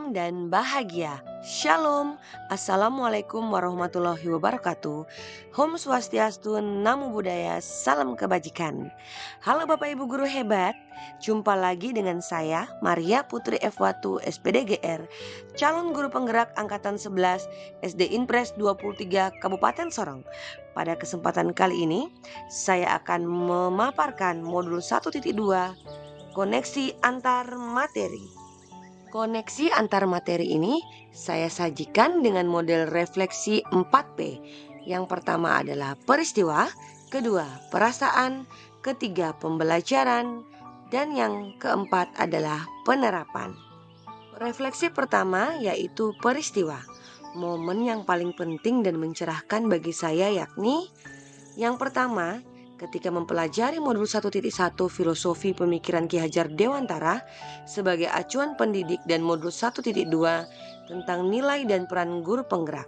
tenang dan bahagia. Shalom, Assalamualaikum warahmatullahi wabarakatuh. Om Swastiastu, Namo Buddhaya, salam kebajikan. Halo Bapak Ibu Guru hebat, jumpa lagi dengan saya Maria Putri Efwatu SPDGR, calon guru penggerak Angkatan 11 SD Inpres 23 Kabupaten Sorong. Pada kesempatan kali ini, saya akan memaparkan modul 1.2 koneksi antar materi. Koneksi antar materi ini saya sajikan dengan model refleksi 4P. Yang pertama adalah peristiwa, kedua perasaan, ketiga pembelajaran, dan yang keempat adalah penerapan. Refleksi pertama yaitu peristiwa. Momen yang paling penting dan mencerahkan bagi saya yakni yang pertama, ketika mempelajari modul 1.1 filosofi pemikiran Ki Hajar Dewantara sebagai acuan pendidik dan modul 1.2 tentang nilai dan peran guru penggerak.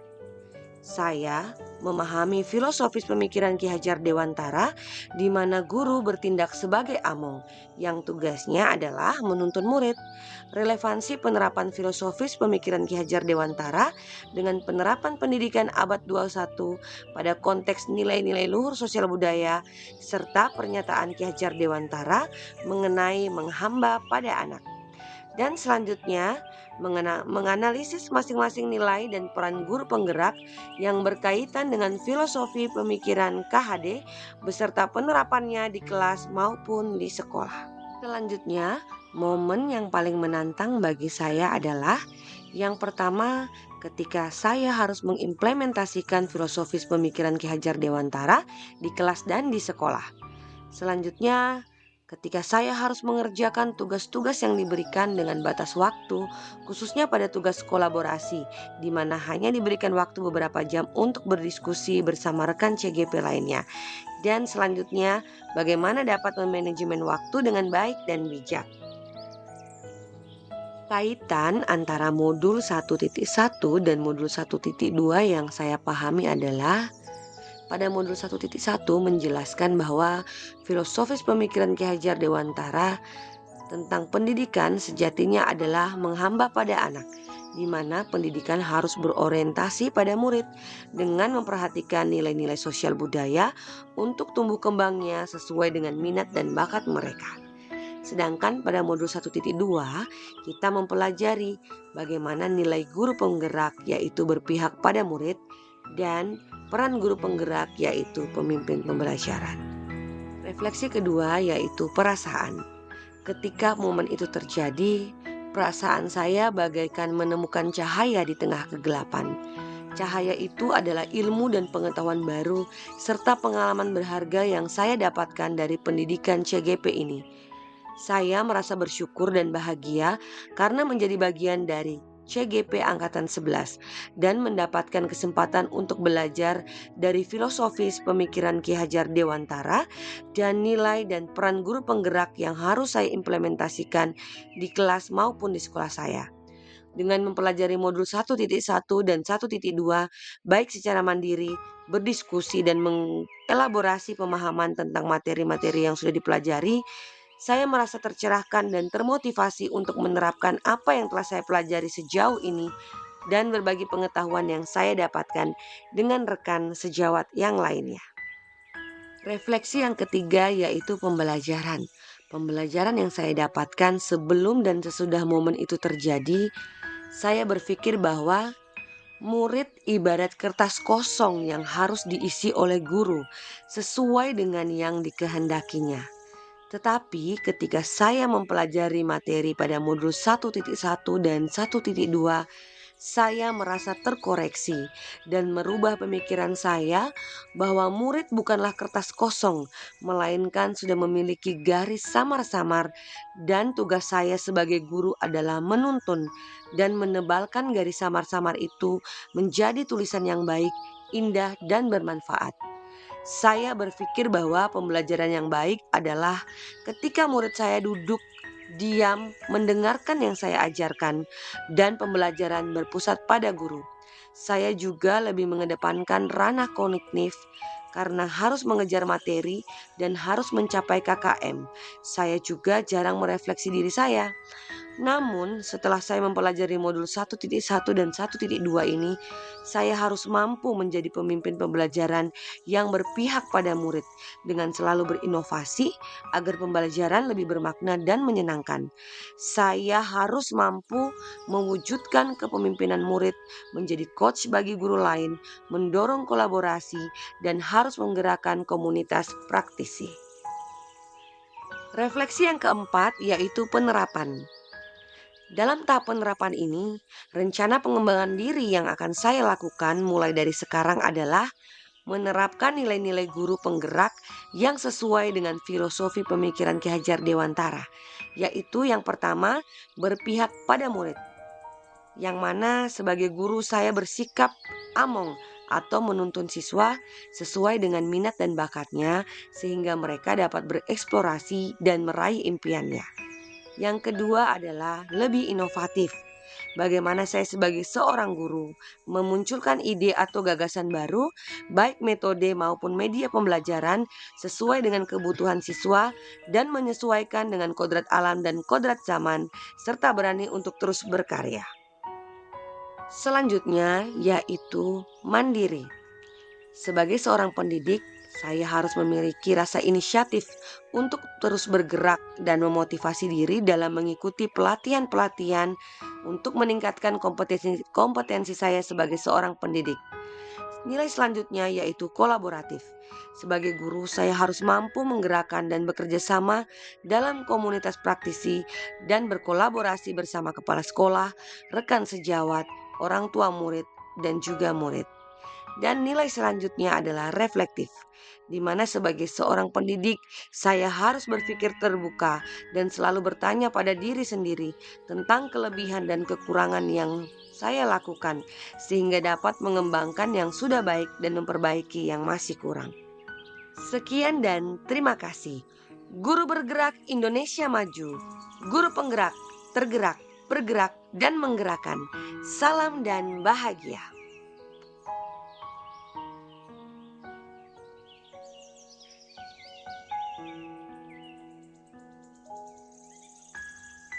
Saya memahami filosofis pemikiran Ki Hajar Dewantara di mana guru bertindak sebagai among yang tugasnya adalah menuntun murid. Relevansi penerapan filosofis pemikiran Ki Hajar Dewantara dengan penerapan pendidikan abad 21 pada konteks nilai-nilai luhur sosial budaya serta pernyataan Ki Hajar Dewantara mengenai menghamba pada anak. Dan selanjutnya menganalisis masing-masing nilai dan peran guru penggerak yang berkaitan dengan filosofi pemikiran KHD beserta penerapannya di kelas maupun di sekolah. Selanjutnya, momen yang paling menantang bagi saya adalah yang pertama ketika saya harus mengimplementasikan filosofis pemikiran Ki Hajar Dewantara di kelas dan di sekolah. Selanjutnya, ketika saya harus mengerjakan tugas-tugas yang diberikan dengan batas waktu, khususnya pada tugas kolaborasi, di mana hanya diberikan waktu beberapa jam untuk berdiskusi bersama rekan CGP lainnya. Dan selanjutnya, bagaimana dapat memanajemen waktu dengan baik dan bijak. Kaitan antara modul 1.1 dan modul 1.2 yang saya pahami adalah pada modul 1.1 menjelaskan bahwa filosofis pemikiran Ki Hajar Dewantara tentang pendidikan sejatinya adalah menghamba pada anak, di mana pendidikan harus berorientasi pada murid dengan memperhatikan nilai-nilai sosial budaya untuk tumbuh kembangnya sesuai dengan minat dan bakat mereka. Sedangkan pada modul 1.2 kita mempelajari bagaimana nilai guru penggerak yaitu berpihak pada murid dan peran guru penggerak yaitu pemimpin pembelajaran. Refleksi kedua yaitu perasaan. Ketika momen itu terjadi, perasaan saya bagaikan menemukan cahaya di tengah kegelapan. Cahaya itu adalah ilmu dan pengetahuan baru serta pengalaman berharga yang saya dapatkan dari pendidikan CGP ini. Saya merasa bersyukur dan bahagia karena menjadi bagian dari CGP Angkatan 11 dan mendapatkan kesempatan untuk belajar dari filosofis pemikiran Ki Hajar Dewantara dan nilai dan peran guru penggerak yang harus saya implementasikan di kelas maupun di sekolah saya. Dengan mempelajari modul 1.1 dan 1.2 baik secara mandiri, berdiskusi dan mengelaborasi pemahaman tentang materi-materi yang sudah dipelajari, saya merasa tercerahkan dan termotivasi untuk menerapkan apa yang telah saya pelajari sejauh ini dan berbagi pengetahuan yang saya dapatkan dengan rekan sejawat yang lainnya. Refleksi yang ketiga yaitu pembelajaran. Pembelajaran yang saya dapatkan sebelum dan sesudah momen itu terjadi, saya berpikir bahwa murid ibarat kertas kosong yang harus diisi oleh guru sesuai dengan yang dikehendakinya. Tetapi ketika saya mempelajari materi pada modul 1.1 dan 1.2, saya merasa terkoreksi dan merubah pemikiran saya bahwa murid bukanlah kertas kosong, melainkan sudah memiliki garis samar-samar dan tugas saya sebagai guru adalah menuntun dan menebalkan garis samar-samar itu menjadi tulisan yang baik, indah, dan bermanfaat. Saya berpikir bahwa pembelajaran yang baik adalah ketika murid saya duduk diam mendengarkan yang saya ajarkan dan pembelajaran berpusat pada guru. Saya juga lebih mengedepankan ranah kognitif karena harus mengejar materi dan harus mencapai KKM. Saya juga jarang merefleksi diri saya. Namun, setelah saya mempelajari modul 1.1 dan 1.2 ini, saya harus mampu menjadi pemimpin pembelajaran yang berpihak pada murid dengan selalu berinovasi agar pembelajaran lebih bermakna dan menyenangkan. Saya harus mampu mewujudkan kepemimpinan murid, menjadi coach bagi guru lain, mendorong kolaborasi, dan harus menggerakkan komunitas praktisi. Refleksi yang keempat yaitu penerapan. Dalam tahap penerapan ini, rencana pengembangan diri yang akan saya lakukan mulai dari sekarang adalah menerapkan nilai-nilai guru penggerak yang sesuai dengan filosofi pemikiran Ki Hajar Dewantara, yaitu yang pertama, berpihak pada murid, yang mana sebagai guru saya bersikap among atau menuntun siswa sesuai dengan minat dan bakatnya sehingga mereka dapat bereksplorasi dan meraih impiannya. Yang kedua adalah lebih inovatif. Bagaimana saya sebagai seorang guru memunculkan ide atau gagasan baru, baik metode maupun media pembelajaran sesuai dengan kebutuhan siswa dan menyesuaikan dengan kodrat alam dan kodrat zaman, serta berani untuk terus berkarya. Selanjutnya yaitu mandiri. Sebagai seorang pendidik, saya harus memiliki rasa inisiatif untuk terus bergerak dan memotivasi diri dalam mengikuti pelatihan-pelatihan untuk meningkatkan kompetensi saya sebagai seorang pendidik. Nilai selanjutnya yaitu kolaboratif. Sebagai guru, saya harus mampu menggerakkan dan bekerja sama dalam komunitas praktisi dan berkolaborasi bersama kepala sekolah, rekan sejawat, orang tua murid, dan juga murid. Dan nilai selanjutnya adalah reflektif, di mana sebagai seorang pendidik, saya harus berpikir terbuka dan selalu bertanya pada diri sendiri tentang kelebihan dan kekurangan yang saya lakukan, sehingga dapat mengembangkan yang sudah baik dan memperbaiki yang masih kurang. Sekian dan terima kasih. Guru bergerak Indonesia maju. Guru penggerak, tergerak, bergerak, dan menggerakkan. Salam dan bahagia.